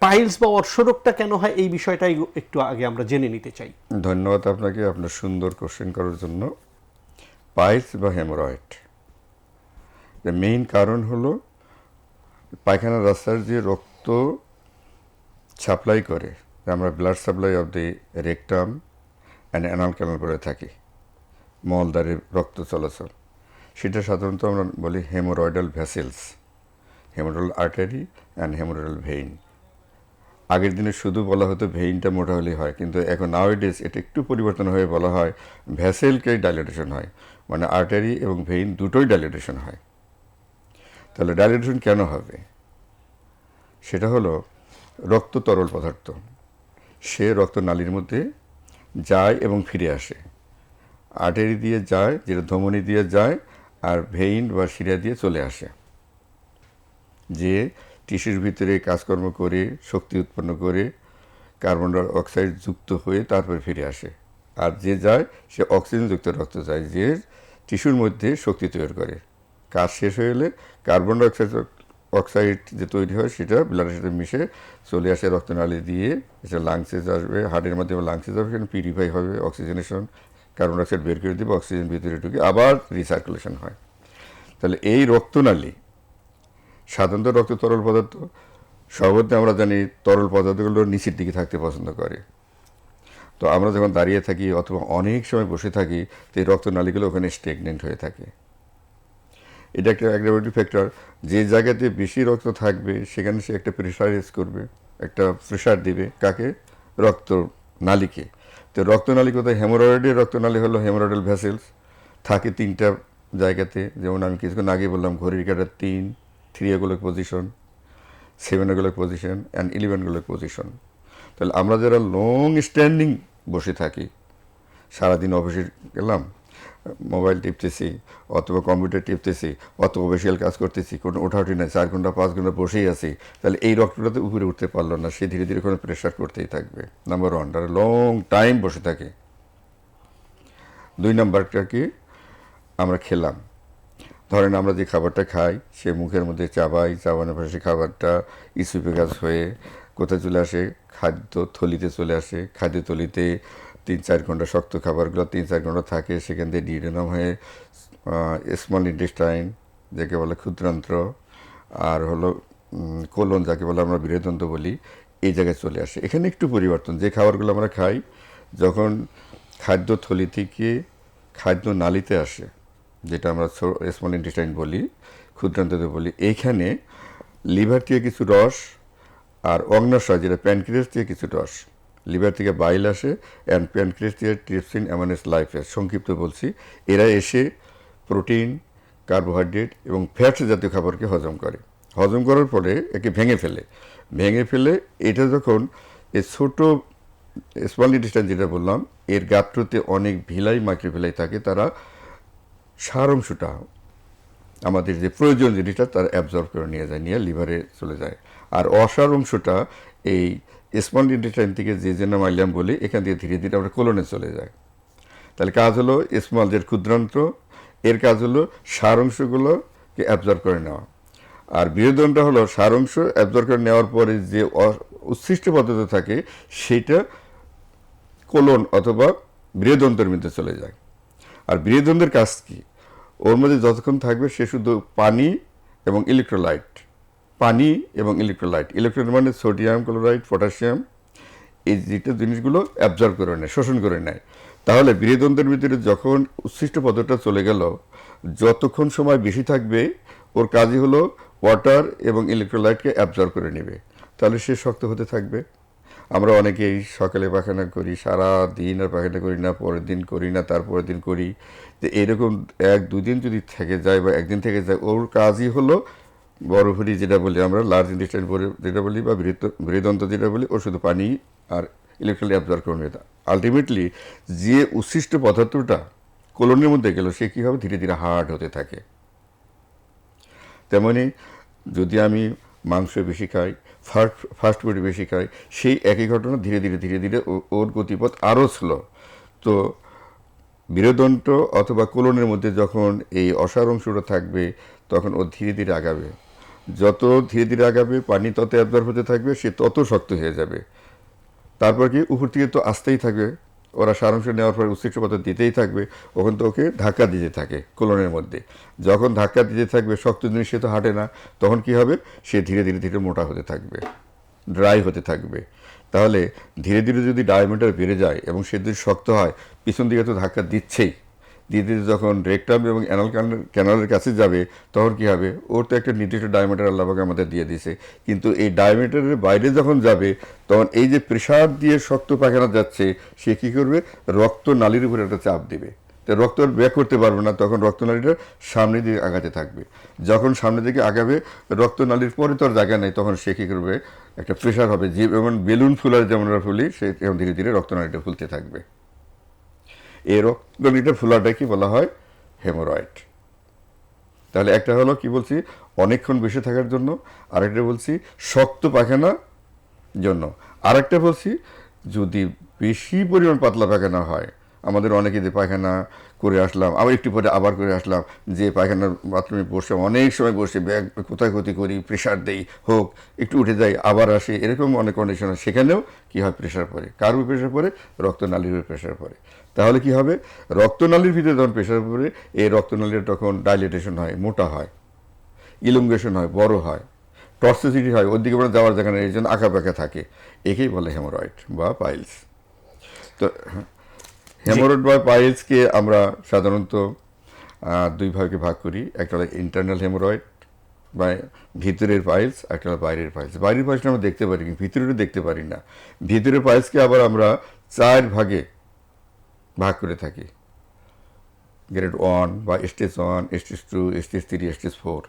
Piles বা অর্শরোগটা কেন হয় এই বিষয়টাই একটু আগে আমরা জেনে নিতে চাই। ধন্যবাদ আপনাকে আপনার সুন্দর কোশ্চেন করার জন্য। পাইলস বা হেমোরয়েড এর মেইন কারণ হলো পায়খানার রাস্তার যে রক্ত সাপ্লাই করে, আমরা blood supply of the rectum and anal canal বলে থাকি, মলদ্বারে রক্ত চলাচল, সেটা সাধারণত আমরা বলি haemorrhoidal vessels, haemorrhoidal artery and haemorrhoidal vein. আগের দিনে শুধু বলা হতো ভেইনটা মোটা হলেই হয়, কিন্তু এখন নাওয়েডেজ এটা একটু পরিবর্তন হয়ে বলা হয় ভেসেলকে ডাইলেটেশন হয়, মানে আর্টারি এবং ভেইন দুটোই ডাইলেটেশন হয়। তাহলে ডাইলেটেশন কেন হবে? সেটা হলো রক্ত তরল পদার্থ, সে রক্তনালীর মধ্যে যায় এবং ফিরে আসে। আর্টারি দিয়ে যায়, যেটা ধমনী দিয়ে যায়, আর ভেইন বা শিরা দিয়ে চলে আসে, যে টিস্যুর ভিতরে কাজকর্ম করে শক্তি উৎপন্ন করে কার্বন ডাই অক্সাইড যুক্ত হয়ে তারপরে ফিরে আসে। আর যে যায় সে অক্সিজেনযুক্ত রক্ত যায়, যে টিস্যুর মধ্যে শক্তি তৈরি করে। কাজ শেষ হয়ে গেলে কার্বন ডাই অক্সাইড যে তৈরি হয় সেটা ব্লাডের সাথে মিশে চলে আসে রক্তনালী দিয়ে, এটা লাংসে আসবে, হার্টের মাধ্যমে লাংসে যাবে, সেখানে পিউরিফাই হবে, অক্সিজেনেশন, কার্বন ডাই অক্সাইড বের করে দেবে, অক্সিজেন ভিতরে ঢুকে আবার রিসার্কুলেশন হয়। তাহলে এই রক্তনালী সাধারণত রক্ত তরল পদার্থ, সর্বত্র আমরা জানি তরল পদার্থগুলো নিচের দিকে থাকতে পছন্দ করে। তো আমরা যখন দাঁড়িয়ে থাকি অথবা অনেক সময় বসে থাকি, তো এই রক্তনালীগুলো ওখানে স্টেগনেন্ট হয়ে থাকে। এটা একটা অ্যাগ্রাভেটিভ ফ্যাক্টর। যে জায়গাতে বেশি রক্ত থাকবে সেখানে সে একটা প্রেশারাইজ করবে, একটা প্রেশার দিবে কাকে? রক্ত নালীকে। তো রক্তনালী কোথায়? হেমোরয়েডের রক্তনালী হলো হেমোরয়েডাল ভেসেলস, থাকে তিনটা জায়গাতে। যেমন আমি কিছুক্ষণ আগে বললাম ঘড়ির কাঁটার 3 o'clock position, 7 o'clock position and 11 o'clock position. তাহলে আমরা যারা লং স্ট্যান্ডিং বসে থাকি, সারাদিন অফিসে গেলাম, মোবাইল টিপতেছি অথবা কম্পিউটার টিপতেছি অথবা অফিসিয়াল কাজ করতেছি, কোনো ওঠাউঠি নেই, 4 ঘন্টা 5 ঘন্টা বসেই আছি, তাহলে এই রক্তটাতে উপরে উঠতে পারলো না, সে ধীরে ধীরে কোনো প্রেশার করতেই থাকবে। নাম্বার 1, তারা লং টাইম বসে থাকে। 2 নাম্বারটা কি? আমরা খেলাম, ধরেন আমরা যে খাবারটা খাই সে মুখের মধ্যে চাবানোর পরে সে খাবারটা ইসোফেগাস হয়ে কোথায় চলে আসে? খাদ্য থলিতে চলে আসে। খাদ্য থলিতে 3-4 ঘন্টা শক্ত খাবারগুলো 3-4 ঘন্টা থাকে, সেখান থেকে ডিউডেনাম হয়ে স্মল ইন্টেস্টাইন যাকে বলে ক্ষুদ্রান্ত্র, আর হলো কোলন যাকে বলে আমরা বৃহদন্ত বলি, এই জায়গায় চলে আসে। এখানে একটু পরিবর্তন, যে খাবারগুলো আমরা খাই যখন খাদ্য থলি থেকে খাদ্য নালীতে আসে, যেটা আমরা স্মল ইন্টেস্টাইন বলি, ক্ষুদ্রান্ততে বলি, এইখানে লিভার থেকে কিছু রস আর অগ্নাশয় যেটা প্যানক্রিয়াস থেকে কিছু রস, লিভার থেকে বাইল আসে অ্যান্ড প্যানক্রিয়াস থেকে ট্রিপসিন অ্যামাইনো লাইপেজ, সংক্ষিপ্ত বলছি, এরা এসে প্রোটিন, কার্বোহাইড্রেট এবং ফ্যাটস জাতীয় খাবারকে হজম করে। হজম করার পরে একে ভেঙে ফেলে এটা যখন এই ছোট স্মল ইন্টেস্টাইন যেটা বললাম, এর গাত্রতে অনেক ভিলাই মাইক্রোভিলাই থাকে, তারা সার অংশটা আমাদের যে প্রয়োজন জিনিসটা তারা অ্যাবজর্ব করে নিয়ে লিভারে চলে যায়। আর অসার অংশটা এই স্মল ইন্টেস্টাইন থেকে যে জন্য মাইলাম বলি, এখান থেকে ধীরে ধীরে আমরা কোলনে চলে যায়। তাহলে কাজ হলো স্মল যে ক্ষুদ্রান্ত, এর কাজ হলো সার অংশগুলোকে অ্যাবজর্ব করে নেওয়া। আর বৃহদণ্ডটা হলো সার অংশ অ্যাবজর্ব করে নেওয়ার পরে যে উচ্ছিষ্ট পদার্থ থাকে সেটা কোলন অথবা বৃহদন্তের মধ্যে চলে যায়। আর বৃহদন্তের কাজ কি? ওর মধ্যে যতক্ষণ থাকবে সে শুধু পানি এবং ইলেকট্রোলাইট, পানি এবং ইলেকট্রোলাইট, ইলেকট্রোলাইট মানে সোডিয়াম ক্লোরাইড, পটাশিয়াম, এই যেটা জিনিসগুলো অ্যাবজর্ব করে নেয়, শোষণ করে নেয়। তাহলে বৃহদন্তের ভিতরে যখন উচ্ছিষ্ট পদার্থটা চলে গেল, যতক্ষণ সময় বেশি থাকবে ওর কাজই হলো ওয়াটার এবং ইলেকট্রোলাইটকে অ্যাবজর্ব করে নেবে, তাহলে সে শক্ত হতে থাকবে। আমরা অনেকেই সকালে পায়খানা করি, সারা দিন আর পায়খানা করি না, পরের দিন করি না, তারপরের দিন করি। তো এরকম 1-2 দিন যদি থেকে যায় বা একদিন থেকে যায়, ওর কাজই হলো বড়ভুঁড়ি যেটা বলি আমরা, লার্জ ইন্টেস্টাইন যেটা বলি বা বৃহদন্ত যেটা বলি, ও শুধু পানি আর ইলেকট্রোলাইট অ্যাবজর্ব করে নেবে। আলটিমেটলি যে উচ্ছিষ্ট পদার্থটা কোলনের মধ্যে গেল সে কী হবে? ধীরে ধীরে হার্ড হতে থাকে। তেমনি যদি আমি মাংস বেশি খাই, ফাস্টফুড বেশি খাই, সেই একই ঘটনা ধীরে ধীরে ওর গতিপথ আরও স্লো। তো বৃহদণ্ড অথবা কোলনের মধ্যে যখন এই অসার অংশটা থাকবে তখন ও ধীরে ধীরে আগাবে। যত ধীরে ধীরে আগাবে পানি তত অ্যাবজর্ব হতে থাকবে, সে তত শক্ত হয়ে যাবে। তারপর কি উপর থেকে তো আসতেই থাকবে, ওরা সারাংশ নেওয়ার পর উৎসৃষ্ট পদার্থ দিতেই থাকবে, ওখান তো ওকে ধাক্কা দিতে থাকে কোলনের মধ্যে। যখন ধাক্কা দিতে থাকবে, শক্ত জিনিস সে তো হাঁটে না, তখন কি হবে, সে ধীরে ধীরে ধীরে মোটা হতে থাকবে, ড্রাই হতে থাকবে। তাহলে ধীরে ধীরে যদি ডায়ামিটার বেড়ে যায় এবং সে যদি শক্ত হয়, পিছন দিকে তো ধাক্কা দিচ্ছেই, ধীরে ধীরে যখন রেকটাম এবং অ্যানাল ক্যানালের কাছে যাবে, তখন কি হবে, ওর তো একটা নির্দিষ্ট ডায়ামিটার আল্লাহকে আমাদের দিয়ে দিছে, কিন্তু এই ডায়ামিটারের বাইরে যখন যাবে, তখন এই যে প্রেশার দিয়ে শক্ত পায়খানা যাচ্ছে, সে কী করবে, রক্ত নালীর উপরে একটা চাপ দিবে। তো রক্ত ব্যাক করতে পারবে না, তখন রক্তনালীটা সামনে দিকে আগাতে থাকবে। যখন সামনে দিকে আগাবে, রক্তনালীর পরে তো আর জায়গা নেই, তখন সে কী করবে, একটা প্রেশার হবে, যে যেমন বেলুন ফুলার যেমন আমরা ফুলি, সে যেমন ধীরে ধীরে রক্তনালীটা ফুলতে থাকবে। এই রক্তনালীটা ফুলাটাকে বলা হয় হেমোরয়েড। তাহলে একটা হলো কি বলছি, অনেকক্ষণ বসে থাকার জন্য, আরেকটা বলছি শক্ত পায়খানা জন্য, আরেকটা বলছি যদি বেশি পরিমাণ পাতলা পায়খানা হয়। আমাদের অনেকে যে পায়খানা করে আসলাম, আবার একটু পরে আবার করে আসলাম, যে পায়খানার বাথরুমে বসে অনেক সময় বসে ব্যাগ কোথায় ক্ষতি করি, প্রেশার দেই, হোক একটু উঠে যাই আবার আসি, এরকম অনেক কন্ডিশন হয়। সেখানেও কি হয়, প্রেশার পড়ে। কার উপর প্রেশার পড়ে, রক্তনালীর উপর প্রেশার পড়ে। তাহলে কি হবে, রক্তনালীর ভিতরে যখন প্রেশার পড়ে, এই রক্তনালীর তখন ডাইলেটেশন হয়, মোটা হয়, ইলুঙ্গেশন হয়, বড় হয়, টক্সিসিটি হয়, ওর দিকে আমরা যাওয়ার জায়গা নেই, এই জন্য আঁকা পাকা থাকে। একেই বলে হেমোরয়েড বা পাইলস। তো হেমোরয়েড বা পাইলসকে আমরা সাধারণত দুই ভাগে ভাগ করি। একটা হলো ইন্টারনাল হেমোরয়েড বা ভিতরের পাইলস, একটা হলো বাইরের পাইলস। বাইরের পাইলসটা আমরা দেখতে পারি, কিন্তু ভিতরেটা দেখতে পারি না। ভিতরের পাইলসকে আবার আমরা 4 ভাগে ভাগ করে থাকি, গ্রেড 1 বা স্টেজ 1, স্টেজ 2, স্টেজ 3, স্টেজ 4।